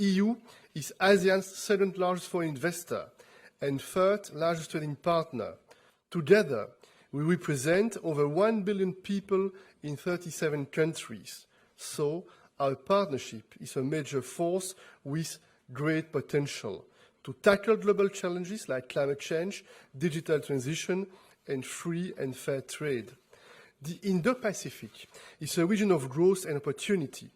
EU is ASEAN's second largest foreign investor and third largest trading partner. Together, we represent over 1 billion people in 37 countries. So, our partnership is a major force with great potential to tackle global challenges like climate change, digital transition, and free and fair trade. The Indo-Pacific is a region of growth and opportunity,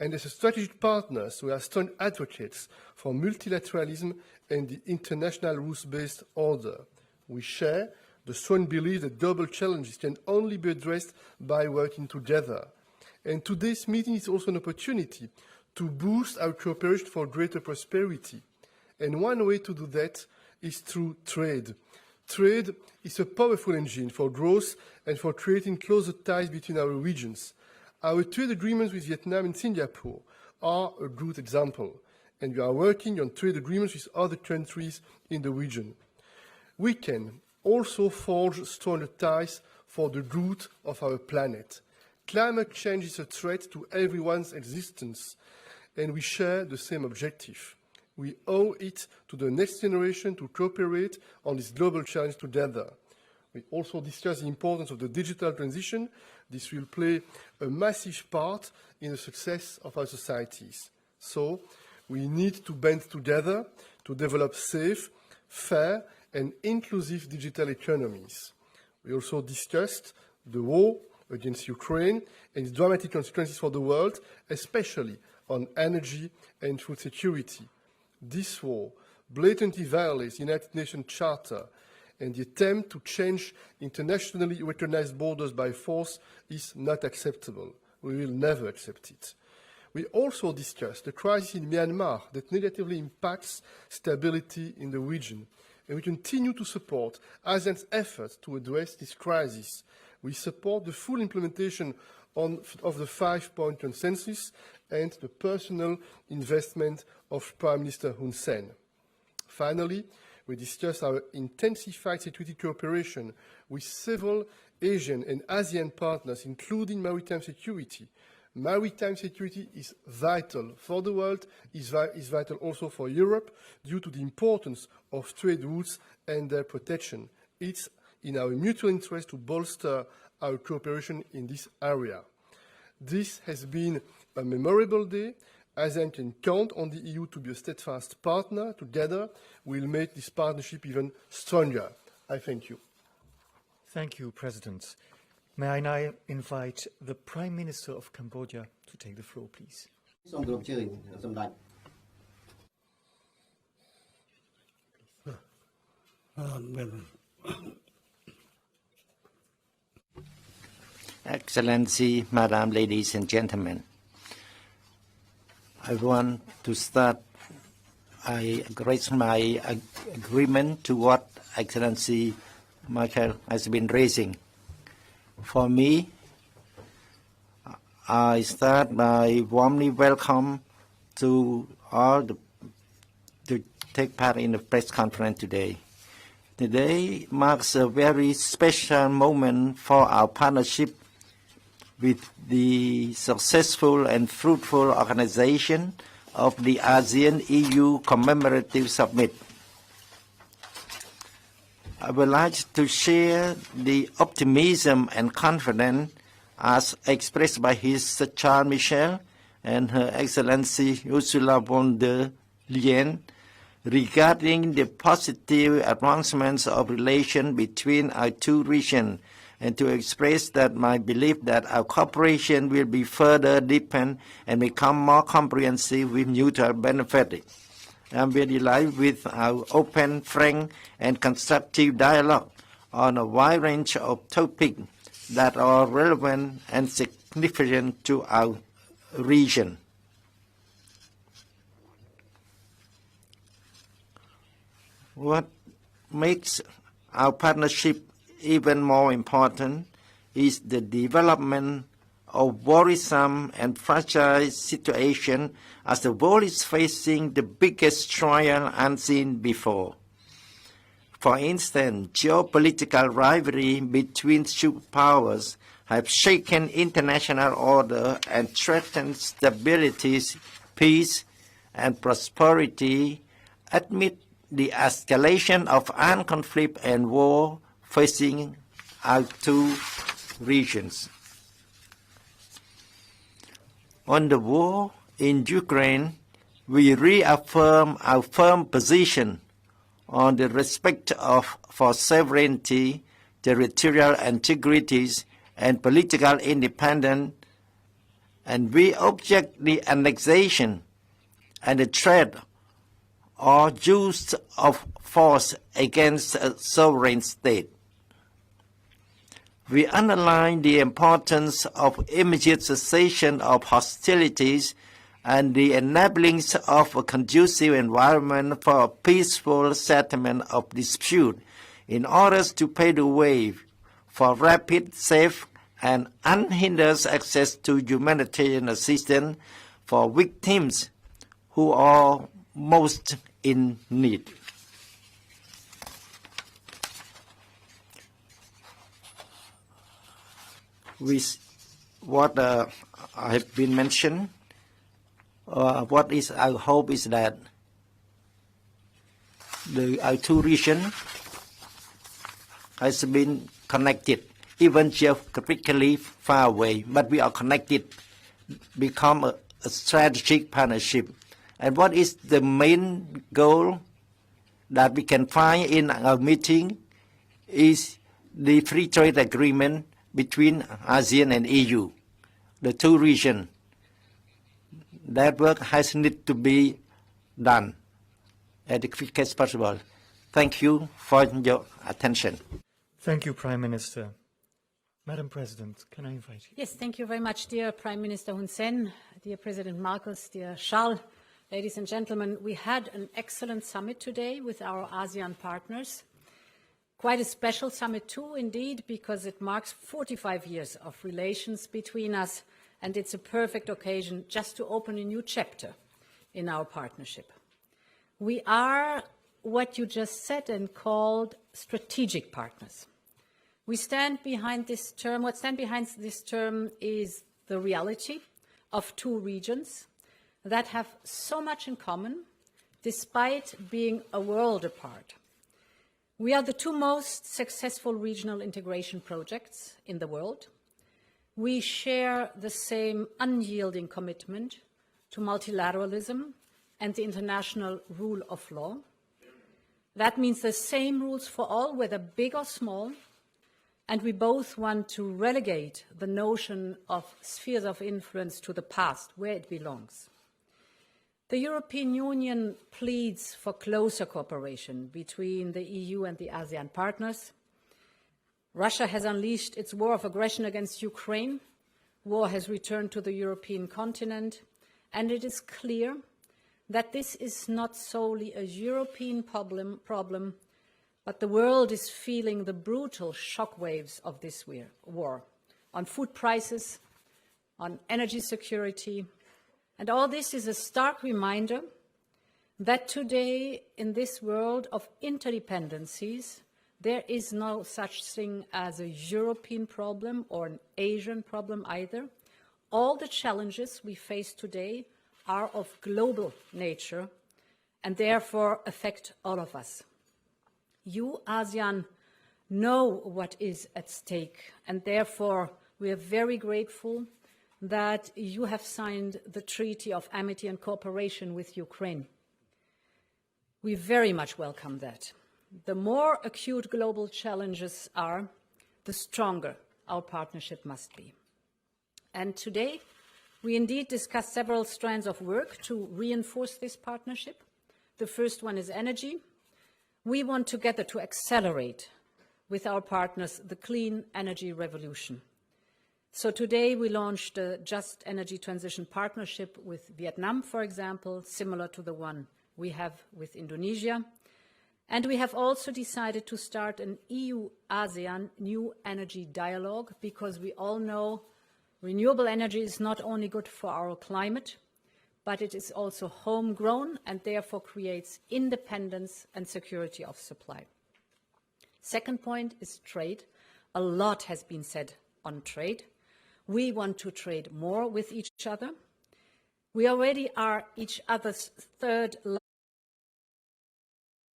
and as a strategic partners, we are strong advocates for multilateralism and the international rules-based order. We share the strong belief that global challenges can only be addressed by working together. And today's meeting is also an opportunity to boost our cooperation for greater prosperity. And one way to do that is through trade. Trade is a powerful engine for growth and for creating closer ties between our regions. Our trade agreements with Vietnam and Singapore are a good example, and we are working on trade agreements with other countries in the region. We can also forge stronger ties for the good of our planet. Climate change is a threat to everyone's existence, and we share the same objective. We owe it to the next generation to cooperate on this global challenge together. We also discuss the importance of the digital transition. This will play a massive part in the success of our societies. So, we need to band together to develop safe, fair, and inclusive digital economies. We also discussed the war against Ukraine and its dramatic consequences for the world, especially on energy and food security. This war blatantly violates the United Nations Charter, and the attempt to change internationally recognized borders by force is not acceptable. We will never accept it. We also discussed the crisis in Myanmar that negatively impacts stability in the region, and we continue to support ASEAN's efforts to address this crisis. We support the full implementation of the 5-point consensus and the personal investment of Prime Minister Hun Sen. Finally, we discussed our intensified security cooperation with several Asian and ASEAN partners, including maritime security. Maritime security is vital for the world, is vital also for Europe, due to the importance of trade routes and their protection. It's in our mutual interest to bolster our cooperation in this area. This has been a memorable day. ASEAN can count on the EU to be a steadfast partner. Together, we'll make this partnership even stronger. I thank you. Thank you, President. May I now invite the Prime Minister of Cambodia to take the floor, please. Excellency, Madam, ladies and gentlemen, I want to start. I raise my agreement to what Excellency Michel has been raising. For me, I start by warmly welcome to all to take part in the press conference today. Today marks a very special moment for our partnership with the successful and fruitful organization of the ASEAN-EU Commemorative Summit. I would like to share the optimism and confidence as expressed by His Child Michel and Her Excellency Ursula von der Leyen regarding the positive advancements of relations between our two regions, and to express that my belief that our cooperation will be further deepened and become more comprehensive with mutual benefit. I am very delighted with our open, frank, and constructive dialogue on a wide range of topics that are relevant and significant to our region. What makes our partnership even more important is the development of worrisome and fragile situation as the world is facing the biggest trial unseen before. For instance, geopolitical rivalry between superpowers have shaken international order and threatened stability, peace, and prosperity amid the escalation of armed conflict and war facing our two regions. On the war in Ukraine, we reaffirm our firm position on the respect for sovereignty, territorial integrity, and political independence, and we object the annexation and the threat or use of force against a sovereign state. We underline the importance of immediate cessation of hostilities and the enabling of a conducive environment for a peaceful settlement of dispute in order to pave the way for rapid, safe, and unhindered access to humanitarian assistance for victims who are most in need. With what I have been mentioned, what is our hope is that our two regions has been connected, even geographically far away, but we are connected, become a strategic partnership. And what is the main goal that we can find in our meeting is the free trade agreement between ASEAN and EU, the two regions. That work has need to be done as quick as possible. Thank you for your attention. Thank you, Prime Minister. Madam President, can I invite you? Yes, thank you very much, dear Prime Minister Hun Sen, dear President Marcos, dear Charles, ladies and gentlemen. We had an excellent summit today with our ASEAN partners. Quite a special summit too, indeed, because it marks 45 years of relations between us, and it's a perfect occasion just to open a new chapter in our partnership. We are what you just said and called strategic partners. We stand behind this term. What stands behind this term is the reality of two regions that have so much in common, despite being a world apart. We are the two most successful regional integration projects in the world. We share the same unyielding commitment to multilateralism and the international rule of law. That means the same rules for all, whether big or small, and we both want to relegate the notion of spheres of influence to the past, where it belongs. The European Union pleads for closer cooperation between the EU and the ASEAN partners. Russia has unleashed its war of aggression against Ukraine. War has returned to the European continent, and it is clear that this is not solely a European problem, but the world is feeling the brutal shockwaves of this war on food prices, on energy security. And all this is a stark reminder that today, in this world of interdependencies, there is no such thing as a European problem or an Asian problem either. All the challenges we face today are of global nature and therefore affect all of us. You, ASEAN, know what is at stake, and therefore we are very grateful that you have signed the Treaty of Amity and Cooperation with Ukraine. We very much welcome that. The more acute global challenges are, the stronger our partnership must be. And today, we indeed discuss several strands of work to reinforce this partnership. The first one is energy. We want together to accelerate with our partners the clean energy revolution. So today we launched a Just Energy Transition Partnership with Vietnam, for example, similar to the one we have with Indonesia. And we have also decided to start an EU-ASEAN new energy dialogue, because we all know renewable energy is not only good for our climate, but it is also homegrown and therefore creates independence and security of supply. Second point is trade. A lot has been said on trade. We want to trade more with each other. We already are each other's third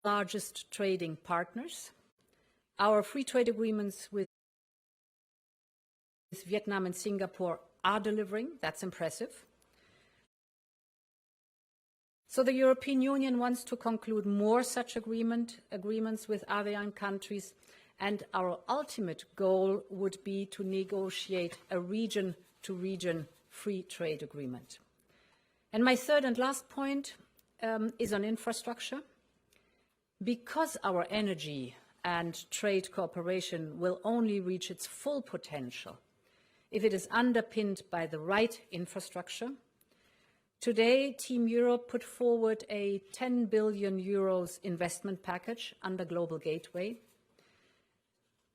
largest trading partners. Our free trade agreements with Vietnam and Singapore are delivering. That's impressive. So the European Union wants to conclude more such agreements with ASEAN countries, and our ultimate goal would be to negotiate a region-to-region free trade agreement. And my third and last point is on infrastructure. Because our energy and trade cooperation will only reach its full potential if it is underpinned by the right infrastructure. Today, Team Europe put forward a 10 billion euros investment package under Global Gateway.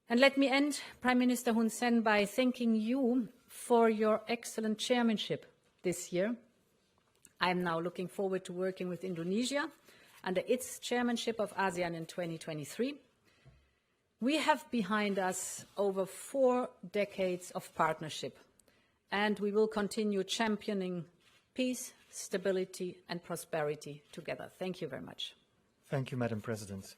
And let me end, Prime Minister Hun Sen, by thanking you for your excellent chairmanship this year. I am now looking forward to working with Indonesia under its chairmanship of ASEAN in 2023. We have behind us over 4 decades of partnership, and we will continue championing peace, stability and prosperity together. Thank you very much. Thank you, Madam President.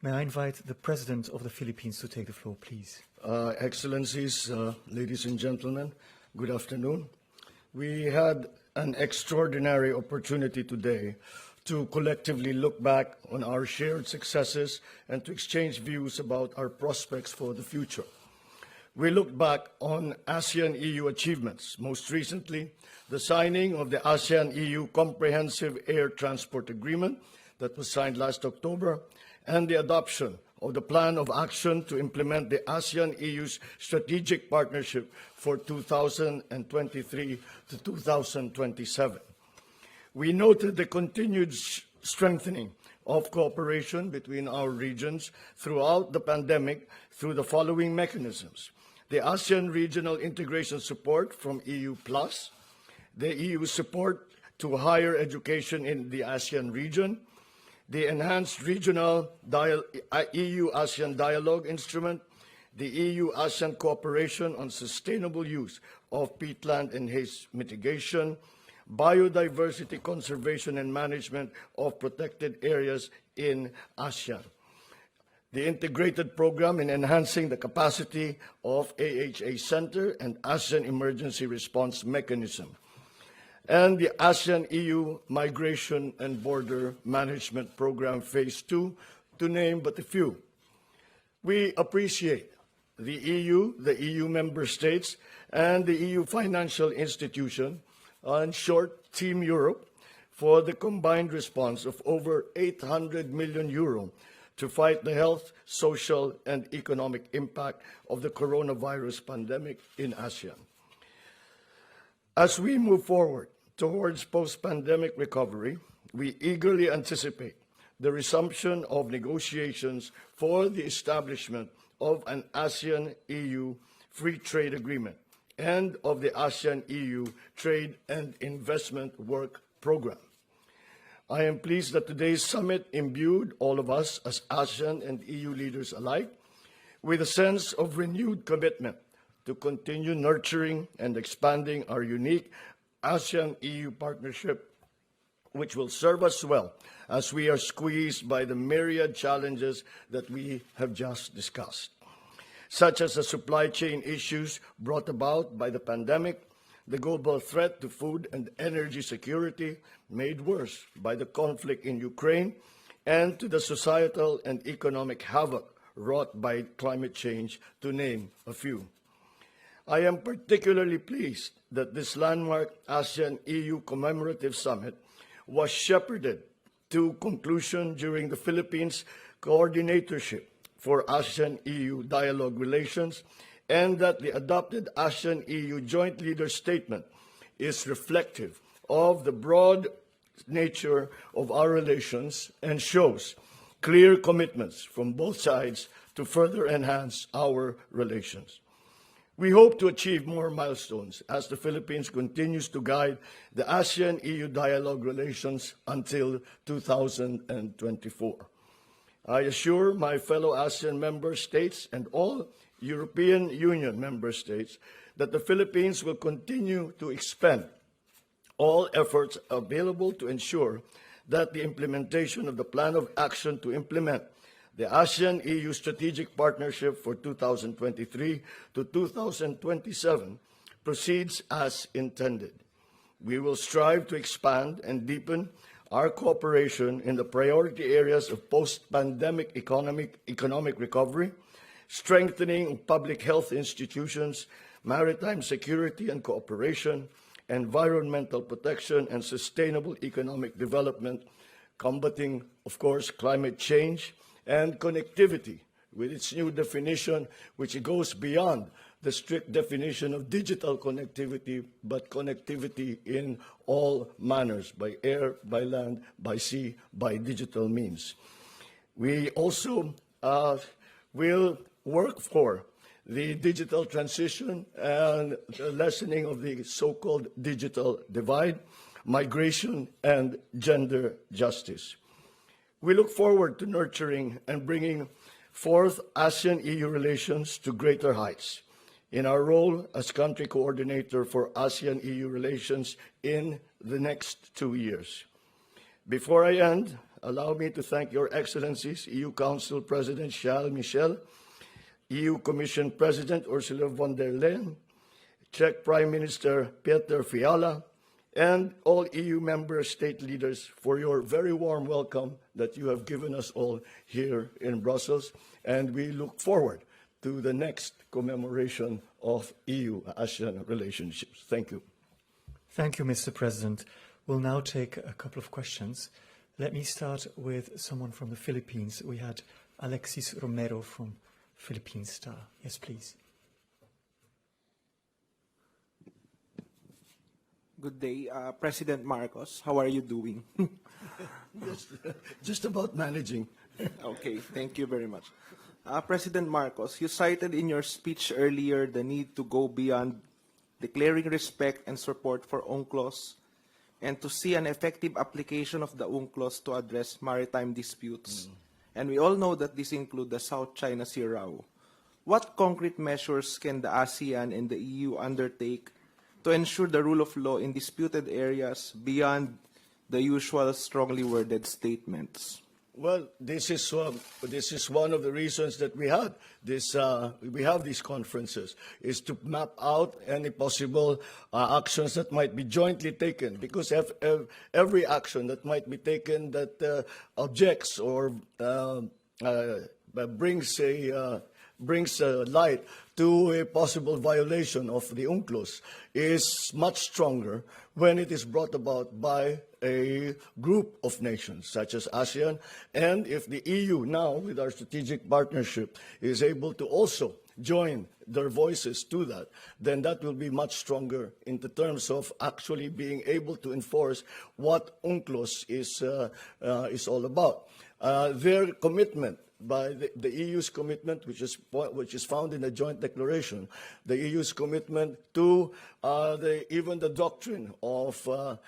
May I invite the President of the Philippines to take the floor, please? Excellencies, ladies and gentlemen, good afternoon. We had an extraordinary opportunity today to collectively look back on our shared successes and to exchange views about our prospects for the future. We looked back on ASEAN-EU achievements, most recently the signing of the ASEAN-EU Comprehensive Air Transport Agreement that was signed last October, and the adoption of the Plan of Action to implement the ASEAN-EU's Strategic Partnership for 2023 to 2027. We noted the continued strengthening of cooperation between our regions throughout the pandemic through the following mechanisms: the ASEAN Regional Integration Support from EU+, the EU support to higher education in the ASEAN region, the Enhanced Regional EU-ASEAN Dialogue Instrument, the EU-ASEAN Cooperation on Sustainable Use of Peatland and Haze Mitigation, Biodiversity Conservation and Management of Protected Areas in ASEAN, the Integrated Program in Enhancing the Capacity of AHA Center and ASEAN Emergency Response Mechanism, and the ASEAN-EU Migration and Border Management Program Phase 2, to name but a few. We appreciate the EU member states, and the EU financial institution, in short, Team Europe, for the combined response of over 800 million euro to fight the health, social, and economic impact of the coronavirus pandemic in ASEAN. As we move forward towards post-pandemic recovery, we eagerly anticipate the resumption of negotiations for the establishment of an ASEAN-EU free trade agreement and of the ASEAN-EU Trade and Investment Work Program. I am pleased that today's summit imbued all of us as ASEAN and EU leaders alike with a sense of renewed commitment to continue nurturing and expanding our unique ASEAN-EU partnership, which will serve us well as we are squeezed by the myriad challenges that we have just discussed, such as the supply chain issues brought about by the pandemic, the global threat to food and energy security made worse by the conflict in Ukraine, and to the societal and economic havoc wrought by climate change, to name a few. I am particularly pleased that this landmark ASEAN-EU Commemorative Summit was shepherded to conclusion during the Philippines coordinatorship for ASEAN-EU dialogue relations, and that the adopted ASEAN-EU Joint Leaders Statement is reflective of the broad nature of our relations and shows clear commitments from both sides to further enhance our relations. We hope to achieve more milestones as the Philippines continues to guide the ASEAN-EU dialogue relations until 2024. I assure my fellow ASEAN member states and all European Union member states that the Philippines will continue to expend all efforts available to ensure that the implementation of the plan of action to implement the ASEAN-EU Strategic Partnership for 2023 to 2027 proceeds as intended. We will strive to expand and deepen our cooperation in the priority areas of post-pandemic economic recovery, strengthening public health institutions, maritime security and cooperation, environmental protection and sustainable economic development, combating, of course, climate change, and connectivity, with its new definition, which goes beyond the strict definition of digital connectivity, but connectivity in all manners, by air, by land, by sea, by digital means. We also will work for the digital transition and the lessening of the so-called digital divide, migration, and gender justice. We look forward to nurturing and bringing forth ASEAN-EU relations to greater heights in our role as country coordinator for ASEAN-EU relations in the next 2 years. Before I end, allow me to thank Your Excellencies, EU Council President Charles Michel, EU Commission President Ursula von der Leyen, Czech Prime Minister Peter Fiala, and all EU member state leaders for your very warm welcome that you have given us all here in Brussels. And we look forward to the next commemoration of EU-ASEAN relationships. Thank you. Thank you, Mr. President. We'll now take a couple of questions. Let me start with someone from the Philippines. We had Alexis Romero from Philippine Star. Yes, please. Good day, President Marcos. How are you doing? Just about managing. Okay, thank you very much. President Marcos, you cited in your speech earlier the need to go beyond declaring respect and support for UNCLOS and to see an effective application of the UNCLOS to address maritime disputes. And we all know that this includes the South China Sea row. What concrete measures can the ASEAN and the EU undertake to ensure the rule of law in disputed areas beyond the usual strongly worded statements? Well, this is one of the reasons that we have these conferences, is to map out any possible actions that might be jointly taken, because every action that might be taken that objects or brings light to a possible violation of the UNCLOS is much stronger when it is brought about by a group of nations such as ASEAN. And if the EU now, with our strategic partnership, is able to also join their voices to that, then that will be much stronger in the terms of actually being able to enforce what UNCLOS is all about. Their commitment, by the EU's commitment, which is found in the joint declaration, the EU's commitment to even the doctrine of the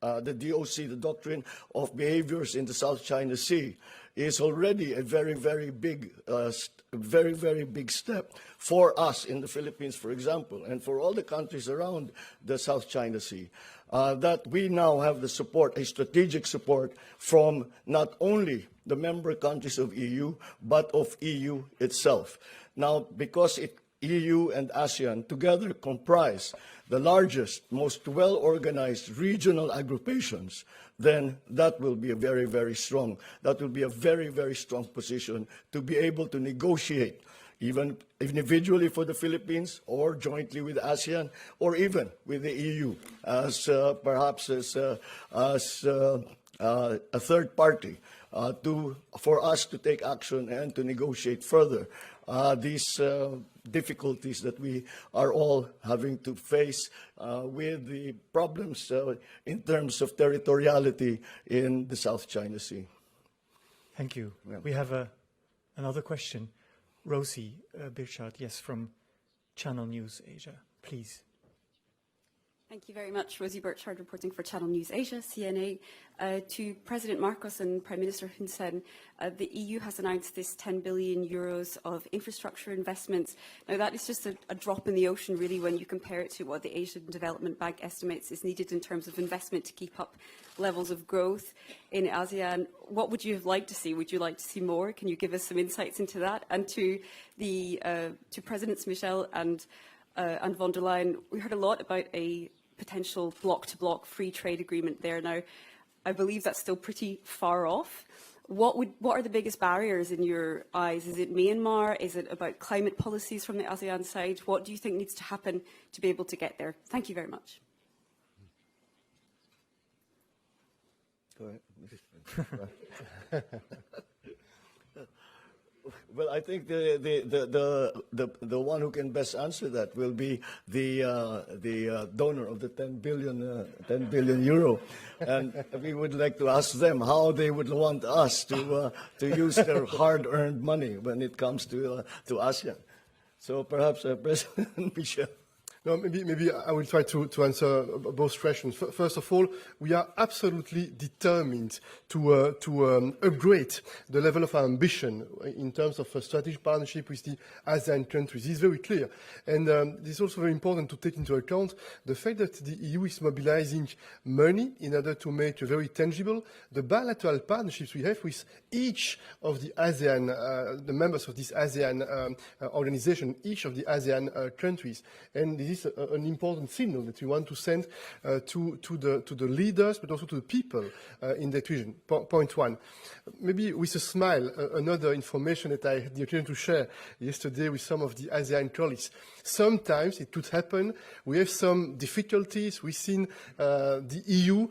DOC, the doctrine of behaviors in the South China Sea, is already a very, very big step for us in the Philippines, for example, and for all the countries around the South China Sea. That we now have the support, a strategic support from not only the member countries of EU, but of EU itself. Now, because EU and ASEAN together comprise the largest, most well-organized regional agrupations, then that will be a very, very strong position to be able to negotiate, even individually for the Philippines or jointly with ASEAN or even with the EU as perhaps as a third party for us to take action and to negotiate further these difficulties that we are all having to face with the problems in terms of territoriality in the South China Sea. Thank you. Yeah. We have another question. Rosie Birchard, yes, from Channel News Asia, please. Thank you very much. Rosie Burchard reporting for Channel News Asia, CNA. To President Marcos and Prime Minister Hun Sen, the EU has announced this 10 billion euros of infrastructure investments. Now that is just a drop in the ocean really when you compare it to what the Asian Development Bank estimates is needed in terms of investment to keep up levels of growth in ASEAN. What would you have liked to see? Would you like to see more? Can you give us some insights into that? And to Presidents Michel and von der Leyen, we heard a lot about a potential block-to-block free trade agreement there. Now, I believe that's still pretty far off. What are the biggest barriers in your eyes? Is it Myanmar? Is it about climate policies from the ASEAN side? What do you think needs to happen to be able to get there? Thank you very much. Go ahead. Well, I think the one who can best answer that will be the donor of the 10 billion euro, and we would like to ask them how they would want us to use their hard-earned money when it comes to ASEAN. So perhaps President Michel. No, maybe I will try to answer both questions. First of all, we are absolutely determined to upgrade the level of our ambition in terms of a strategic partnership with the ASEAN countries. This is very clear. And this is also very important to take into account the fact that the EU is mobilizing money in order to make very tangible the bilateral partnerships we have with each of the ASEAN, the members of this ASEAN organization, each of the ASEAN countries. And this is an important signal that we want to send to the leaders, but also to the people in that region. Point one. Maybe with a smile, another information that I had the occasion to share yesterday with some of the ASEAN colleagues. Sometimes it could happen, we have some difficulties within the EU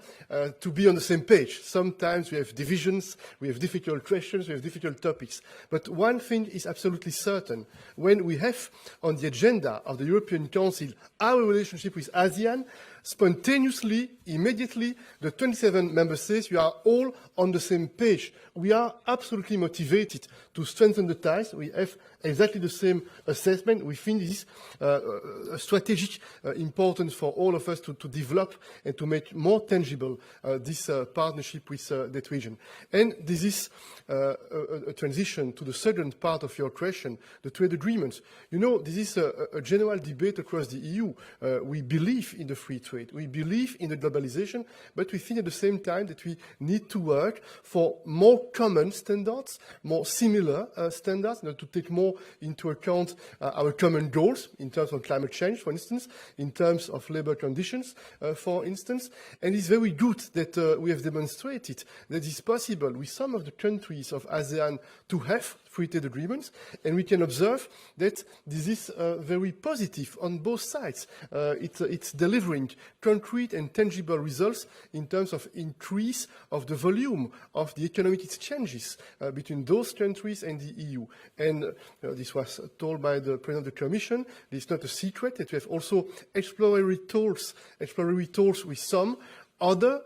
to be on the same page. Sometimes we have divisions, we have difficult questions, we have difficult topics. But one thing is absolutely certain. When we have on the agenda of the European Council our relationship with ASEAN, spontaneously, immediately, the 27 member states, we are all on the same page. We are absolutely motivated to strengthen the ties. We have exactly the same assessment. We think this is a strategic importance for all of us to develop and to make more tangible this partnership with that region. And this is a transition to the second part of your question, the trade agreements. You know, this is a general debate across the EU. We believe in the free trade. We believe in the globalization, but we think at the same time that we need to work for more common standards, more similar standards, to take more into account our common goals in terms of climate change, for instance, in terms of labor conditions, for instance. And it's very good that we have demonstrated that it's possible with some of the countries of ASEAN to have free trade agreements, and we can observe that this is very positive on both sides. It's delivering concrete and tangible results in terms of increase of the volume of the economic exchanges between those countries and the EU. And this was told by the President of the Commission. It's not a secret that we have also exploratory tools with some other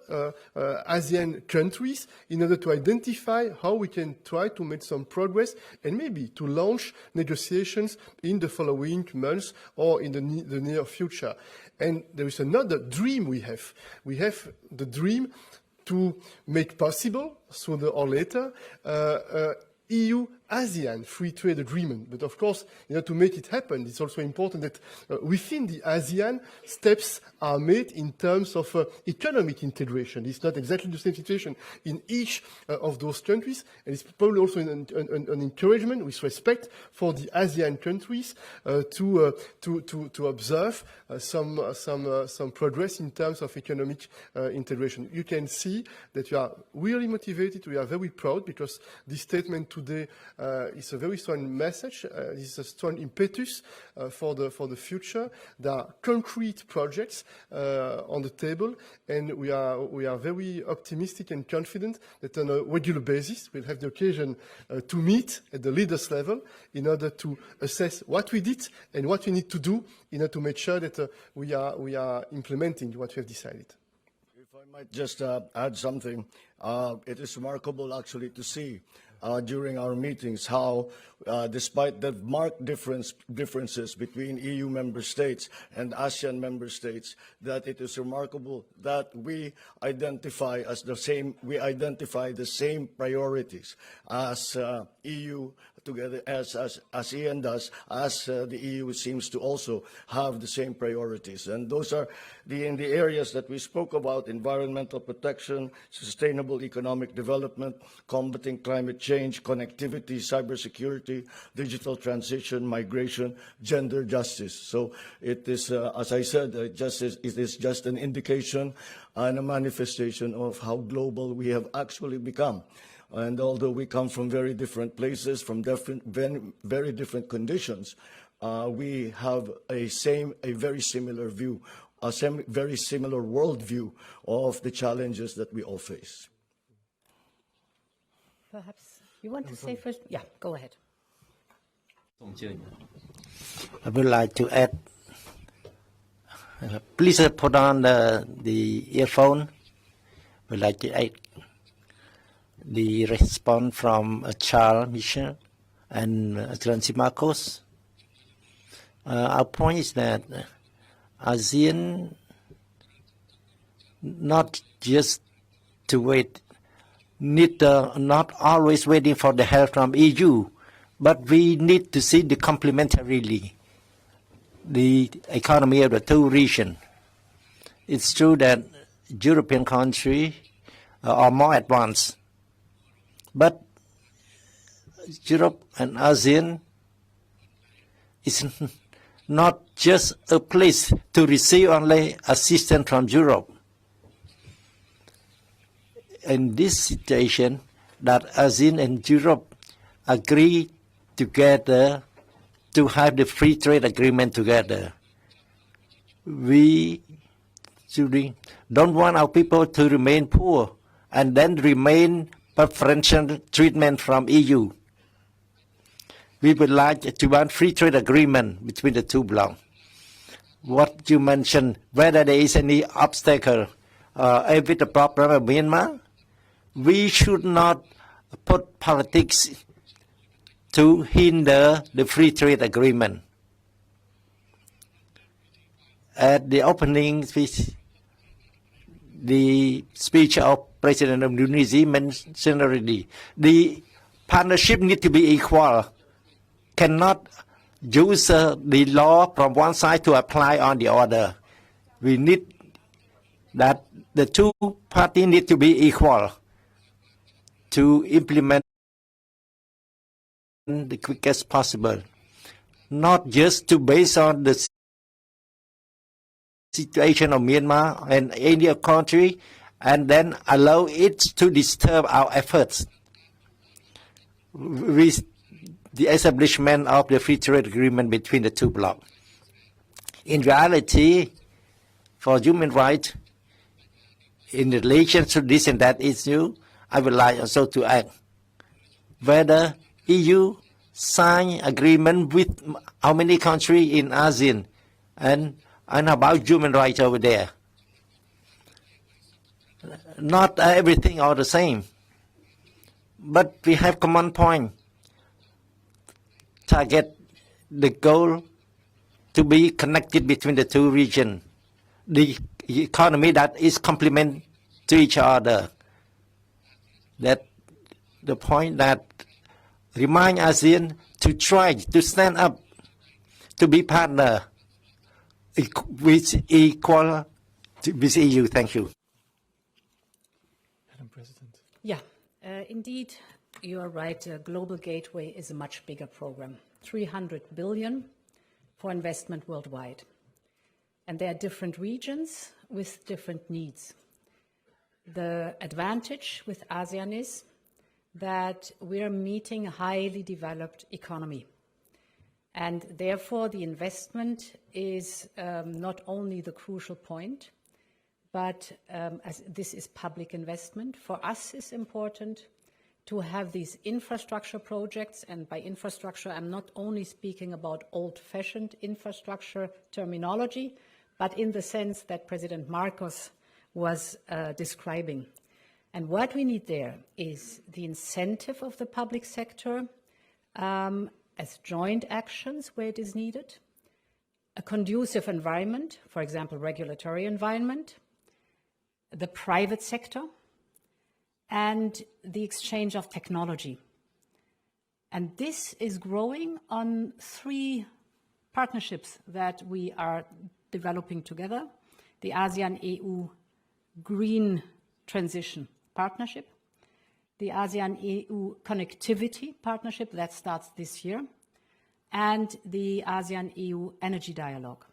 ASEAN countries in order to identify how we can try to make some progress and maybe to launch negotiations in the following months or in the near future. And there is another dream we have. We have the dream to make possible, sooner or later, EU-ASEAN free trade agreement. But of course, to make it happen, it's also important that within the ASEAN, steps are made in terms of economic integration. It's not exactly the same situation in each of those countries, and it's probably also an encouragement with respect for the ASEAN countries to observe some progress in terms of economic integration. You can see that we are really motivated. We are very proud because this statement today is a very strong message. This is a strong impetus for the future. There are concrete projects on the table, and we are very optimistic and confident that on a regular basis we'll have the occasion to meet at the leaders level in order to assess what we did and what we need to do in order to make sure that we are implementing what we have decided. If I might just add something, it is remarkable actually to see during our meetings how, despite the marked differences between EU member states and ASEAN member states, that it is remarkable that we identify the same priorities as EU together as ASEAN does, as the EU seems to also have the same priorities. And those are in the areas that we spoke about: environmental protection, sustainable economic development, combating climate change, connectivity, cybersecurity, digital transition, migration, gender justice. So it is, as I said, it is just an indication and a manifestation of how global we have actually become. And although we come from very different places, from very different conditions, we have a very similar view, very similar worldview of the challenges that we all face. Perhaps you want to say first? Yeah, go ahead. I would like to add, please put on the earphone. I would like to add the response from Charles, Michel, and Excellency Marcos. Our point is that ASEAN not just to wait, not always waiting for the help from EU, but we need to see the complementarily the economy of the two regions. It's true that European countries are more advanced, but Europe and ASEAN is not just a place to receive only assistance from Europe. In this situation, that ASEAN and Europe agree together to have the free trade agreement together. We don't want our people to remain poor and then remain preferential treatment from EU. We would like to want free trade agreement between the two blocks. What you mentioned, whether there is any obstacle with the problem of Myanmar, we should not put politics to hinder the free trade agreement. At the opening speech, the speech of President of Indonesia mentioned already, the partnership needs to be equal. Cannot use the law from one side to apply on the other. We need that the two parties need to be equal to implement the quickest possible, not just to base on the situation of Myanmar and any country and then allow it to disturb our efforts with the establishment of the free trade agreement between the two blocs. In reality, for human rights, in relation to this and that issue, I would like also to add whether EU sign agreement with how many countries in ASEAN and about human rights over there. Not everything are the same, but we have common point. Target the goal to be connected between the two regions, the economy that is complement to each other. That the point that remind ASEAN to try to stand up to be partner with equal with EU. Thank you. Madam President. Yeah, indeed, you are right. Global Gateway is a much bigger program, 300 billion for investment worldwide. And there are different regions with different needs. The advantage with ASEAN is that we are meeting a highly developed economy. And therefore, the investment is not only the crucial point, but as this is public investment. For us, it's important to have these infrastructure projects. And by infrastructure, I'm not only speaking about old-fashioned infrastructure terminology, but in the sense that President Marcos was describing. And what we need there is the incentive of the public sector as joint actions where it is needed, a conducive environment, for example, regulatory environment, the private sector, and the exchange of technology. And this is growing on 3 partnerships that we are developing together: the ASEAN-EU Green Transition Partnership, the ASEAN-EU Connectivity Partnership that starts this year, and the ASEAN-EU Energy Dialogue.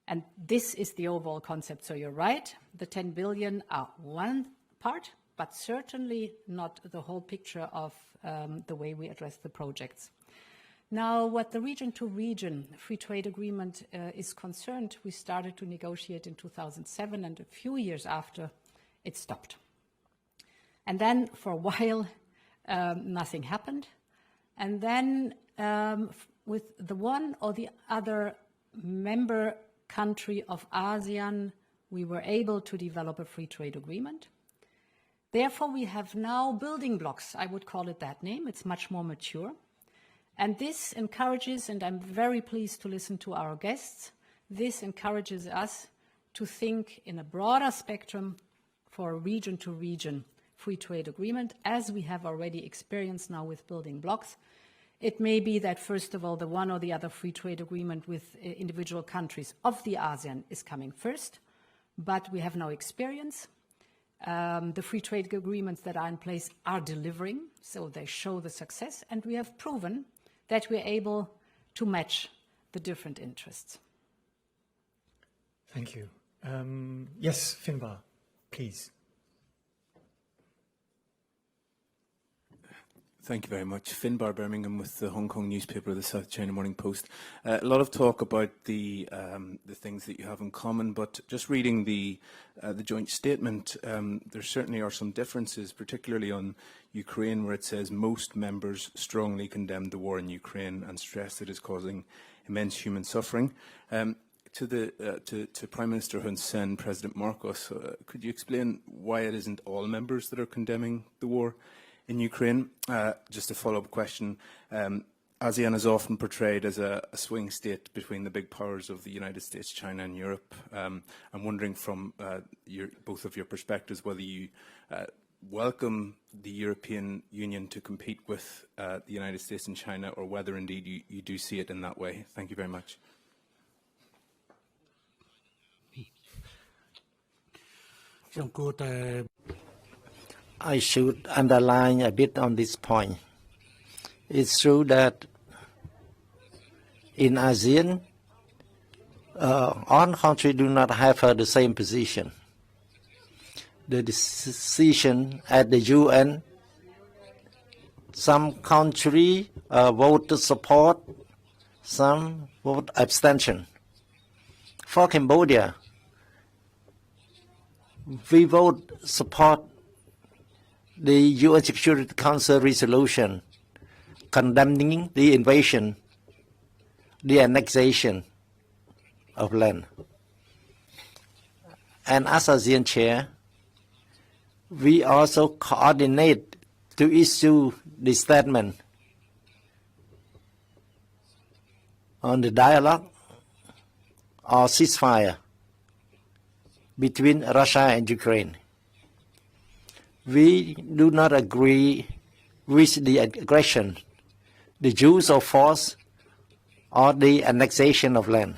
And this is the overall concept. So you're right, the 10 billion are one part, but certainly not the whole picture of the way we address the projects. Now, what the region-to-region free trade agreement is concerned, we started to negotiate in 2007, and a few years after, it stopped. And then, for a while, nothing happened. And then, with the one or the other member country of ASEAN, we were able to develop a free trade agreement. Therefore, we have now building blocks. I would call it that name. It's much more mature. And this encourages, and I'm very pleased to listen to our guests, this encourages us to think in a broader spectrum for a region-to-region free trade agreement, as we have already experienced now with building blocks. It may be that, first of all, the one or the other free trade agreement with individual countries of the ASEAN is coming first, but we have now experience. The free trade agreements that are in place are delivering, so they show the success, and we have proven that we're able to match the different interests. Thank you. Yes, Finbar, please. Thank you very much. Finbar Birmingham with the Hong Kong newspaper, the South China Morning Post. A lot of talk about the things that you have in common, but just reading the joint statement, there certainly are some differences, particularly on Ukraine, where it says most members strongly condemned the war in Ukraine and stressed it is causing immense human suffering. To Prime Minister Hun Sen, President Marcos, could you explain why it isn't all members that are condemning the war in Ukraine? Just a follow-up question. ASEAN is often portrayed as a swing state between the big powers of the United States, China and Europe. I'm wondering from both of your perspectives whether you welcome the European Union to compete with the United States and China, or whether indeed you do see it in that way. Thank you very much. I should underline a bit on this point. It's true that in ASEAN, all countries do not have the same position. The decision at the UN, some countries vote to support, some vote abstention. For Cambodia, we vote support the UN Security Council resolution condemning the invasion, the annexation of land. And as ASEAN chair, we also coordinate to issue the statement on the dialogue or ceasefire between Russia and Ukraine. We do not agree with the aggression, the use of force, or the annexation of land.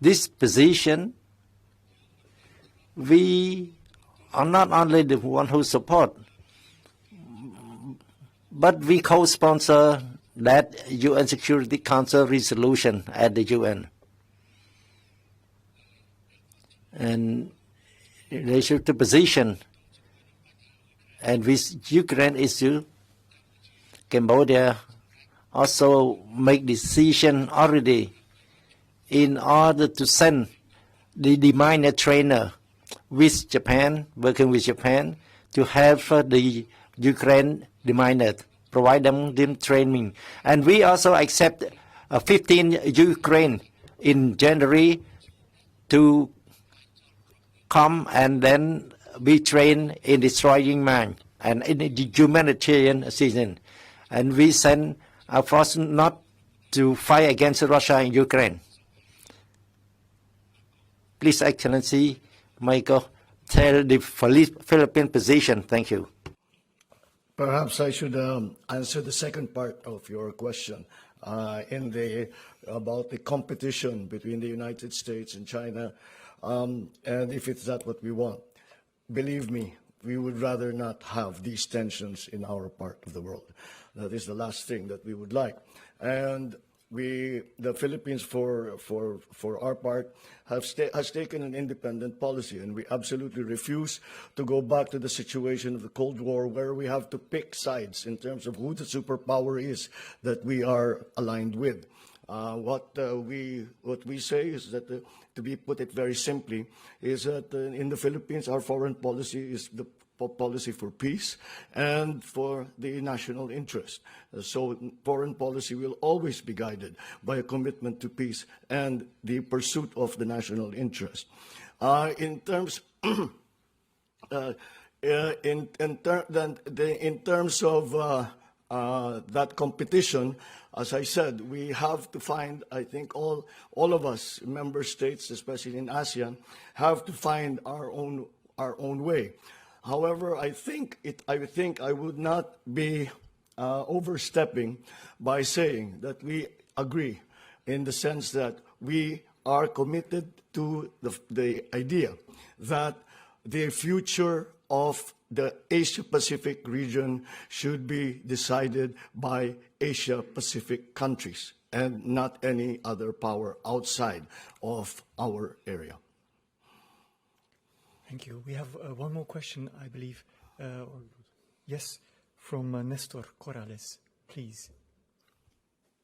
This position, we are not only the one who support, but we co-sponsor that UN Security Council resolution at the UN. And in relation to position, and with Ukraine issue, Cambodia also make decision already in order to send the deminer trainer with Japan, working with Japan, to help the Ukraine deminer, provide them training. And we also accept 15 Ukraine in January to come and then we train in destroying mine and in the humanitarian assistance. And we send our forces not to fight against Russia and Ukraine. Please, Excellency, Michael, tell the Philippine position. Thank you. Perhaps I should answer the second part of your question about the competition between the United States and China, and if it's that what we want. Believe me, we would rather not have these tensions in our part of the world. That is the last thing that we would like. And the Philippines, for our part, has taken an independent policy, and we absolutely refuse to go back to the situation of the Cold War, where we have to pick sides in terms of who the superpower is that we are aligned with. What we say is that, to put it very simply, is that in the Philippines, our foreign policy is the policy for peace and for the national interest. So foreign policy will always be guided by a commitment to peace and the pursuit of the national interest. In terms of that competition, as I said, we have to find, I think all of us, member states, especially in ASEAN, have to find our own way. However, I think I would not be overstepping by saying that we agree, in the sense that we are committed to the idea that the future of the Asia-Pacific region should be decided by Asia-Pacific countries and not any other power outside of our area. Thank you. We have one more question, I believe. Yes, from Nestor Corrales, please.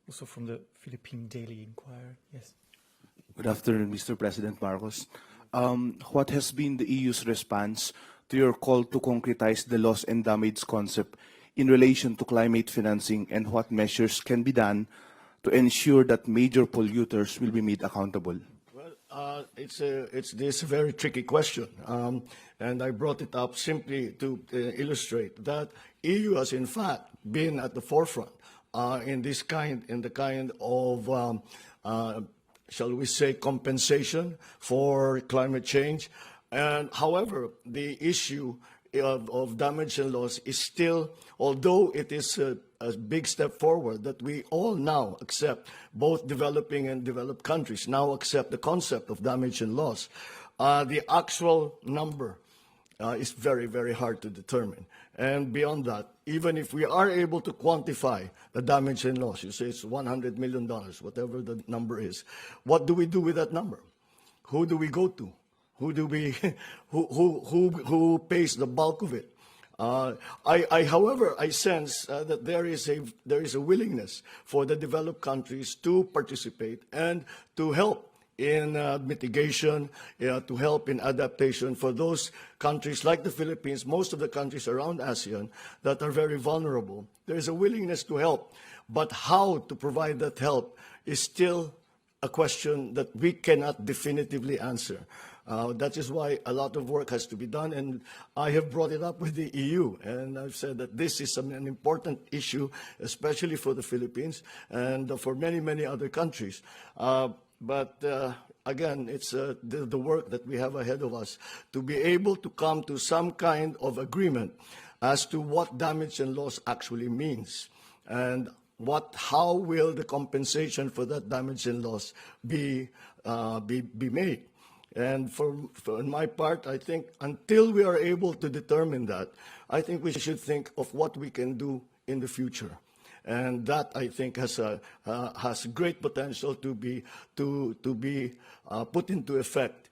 Also from the Philippine Daily Inquirer. Yes. Good afternoon, Mr. President Marcos. What has been the EU's response to your call to concretize the loss and damage concept in relation to climate financing, and what measures can be done to ensure that major polluters will be made accountable? It's this very tricky question, and I brought it up simply to illustrate that EU has in fact been at the forefront in the kind of shall we say compensation for climate change. And however, the issue of damage and loss is still, although it is a big step forward that we all now accept, both developing and developed countries now accept the concept of damage and loss, the actual number is very, very hard to determine. And beyond that, even if we are able to quantify the damage and loss, you say it's $100 million, whatever the number is, what do we do with that number? Who do we go to? Who pays the bulk of it? However, I sense that there is a willingness for the developed countries to participate and to help in mitigation, to help in adaptation for those countries like the Philippines, most of the countries around ASEAN that are very vulnerable. There is a willingness to help, but how to provide that help is still a question that we cannot definitively answer. That is why a lot of work has to be done, and I have brought it up with the EU, and I've said that this is an important issue, especially for the Philippines and for many, many other countries. But again, it's the work that we have ahead of us to be able to come to some kind of agreement as to what damage and loss actually means, and how will the compensation for that damage and loss be made. And for my part, I think until we are able to determine that, I think we should think of what we can do in the future. And that, I think, has great potential to be put into effect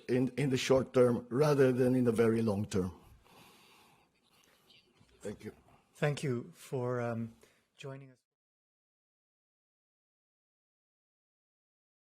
in the short term rather than in the very long term. Thank you. Thank you for joining us.